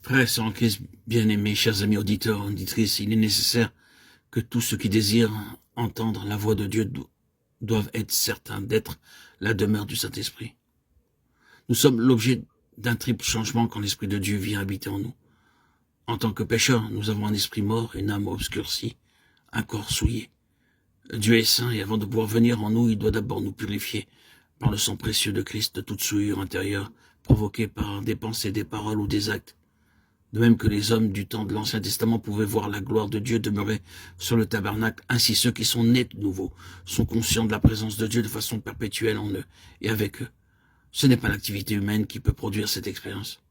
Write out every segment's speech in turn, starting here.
Frères et sœurs en Christ, bien-aimés, chers amis auditeurs, auditrices, il est nécessaire que tous ceux qui désirent entendre la voix de Dieu doivent être certains d'être la demeure du Saint-Esprit. Nous sommes l'objet d'un triple changement quand l'Esprit de Dieu vient habiter en nous. En tant que pécheurs, nous avons un esprit mort, une âme obscurcie, un corps souillé. Dieu est saint et avant de pouvoir venir en nous, il doit d'abord nous purifier par le sang précieux de Christ de toute souillure intérieure provoquée par des pensées, des paroles ou des actes. De même que les hommes du temps de l'Ancien Testament pouvaient voir la gloire de Dieu demeurer sur le tabernacle, ainsi ceux qui sont nés de nouveau sont conscients de la présence de Dieu de façon perpétuelle en eux et avec eux. Ce n'est pas l'activité humaine qui peut produire cette expérience.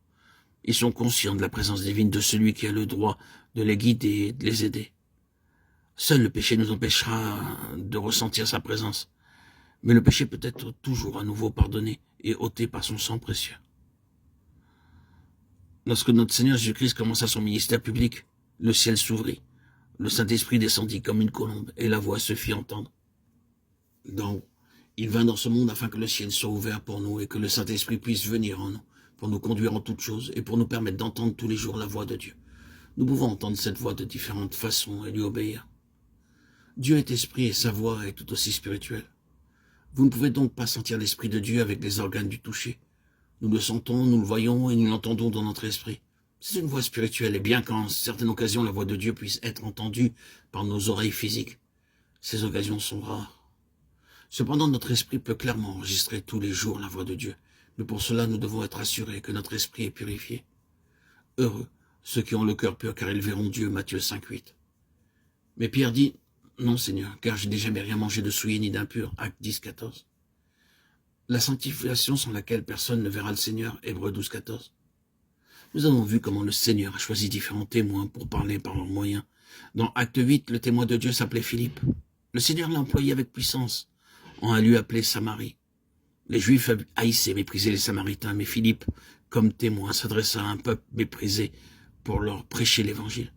Ils sont conscients de la présence divine de celui qui a le droit de les guider et de les aider. Seul le péché nous empêchera de ressentir sa présence, mais le péché peut être toujours à nouveau pardonné et ôté par son sang précieux. Lorsque notre Seigneur Jésus-Christ commença son ministère public, le ciel s'ouvrit, le Saint-Esprit descendit comme une colombe et la voix se fit entendre. Donc, il vint dans ce monde afin que le ciel soit ouvert pour nous et que le Saint-Esprit puisse venir en nous, pour nous conduire en toutes choses et pour nous permettre d'entendre tous les jours la voix de Dieu. Nous pouvons entendre cette voix de différentes façons et lui obéir. Dieu est esprit et sa voix est tout aussi spirituelle. Vous ne pouvez donc pas sentir l'Esprit de Dieu avec les organes du toucher. Nous le sentons, nous le voyons et nous l'entendons dans notre esprit. C'est une voix spirituelle et bien qu'en certaines occasions la voix de Dieu puisse être entendue par nos oreilles physiques, ces occasions sont rares. Cependant, notre esprit peut clairement enregistrer tous les jours la voix de Dieu, mais pour cela nous devons être assurés que notre esprit est purifié. Heureux ceux qui ont le cœur pur car ils verront Dieu, Matthieu 5,8. Mais Pierre dit, non Seigneur, car je n'ai jamais rien mangé de souillé ni d'impur, Actes 10,14. La sanctification sans laquelle personne ne verra le Seigneur, Hébreux 12,14. Nous avons vu comment le Seigneur a choisi différents témoins pour parler par leurs moyens. Dans Acte 8, le témoin de Dieu s'appelait Philippe. Le Seigneur l'a employé avec puissance en un lieu appelé Samarie. Les Juifs haïssaient, méprisaient les Samaritains, mais Philippe, comme témoin, s'adressa à un peuple méprisé pour leur prêcher l'Évangile.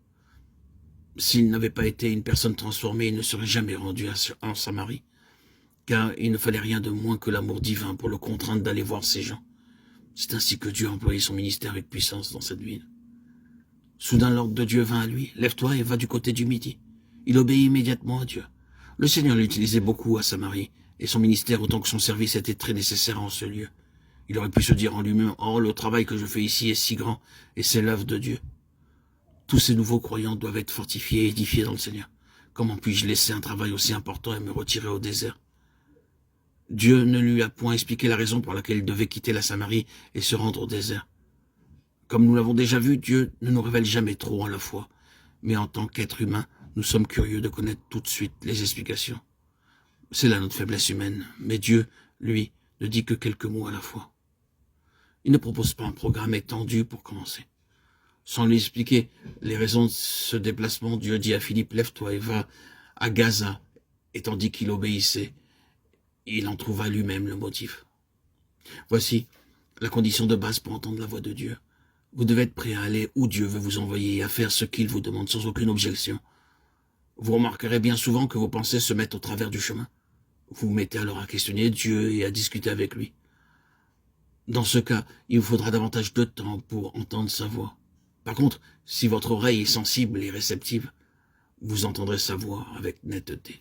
S'il n'avait pas été une personne transformée, il ne serait jamais rendu en Samarie, car il ne fallait rien de moins que l'amour divin pour le contraindre d'aller voir ces gens. C'est ainsi que Dieu a employé son ministère avec puissance dans cette ville. Soudain, l'ordre de Dieu vint à lui. « Lève-toi et va du côté du midi. » Il obéit immédiatement à Dieu. Le Seigneur l'utilisait beaucoup à Samarie, et son ministère autant que son service était très nécessaire en ce lieu. Il aurait pu se dire en lui-même « Oh, le travail que je fais ici est si grand, et c'est l'œuvre de Dieu. » Tous ces nouveaux croyants doivent être fortifiés et édifiés dans le Seigneur. Comment puis-je laisser un travail aussi important et me retirer au désert? Dieu ne lui a point expliqué la raison pour laquelle il devait quitter la Samarie et se rendre au désert. Comme nous l'avons déjà vu, Dieu ne nous révèle jamais trop à la fois, mais en tant qu'être humain, nous sommes curieux de connaître tout de suite les explications. C'est là notre faiblesse humaine, mais Dieu, lui, ne dit que quelques mots à la fois. Il ne propose pas un programme étendu pour commencer. Sans lui expliquer les raisons de ce déplacement, Dieu dit à Philippe, « Lève-toi et va à Gaza », et tandis qu'il obéissait, il en trouva lui-même le motif. Voici la condition de base pour entendre la voix de Dieu. Vous devez être prêt à aller où Dieu veut vous envoyer et à faire ce qu'il vous demande sans aucune objection. Vous remarquerez bien souvent que vos pensées se mettent au travers du chemin. Vous vous mettez alors à questionner Dieu et à discuter avec lui. Dans ce cas, il vous faudra davantage de temps pour entendre sa voix. Par contre, si votre oreille est sensible et réceptive, vous entendrez sa voix avec netteté.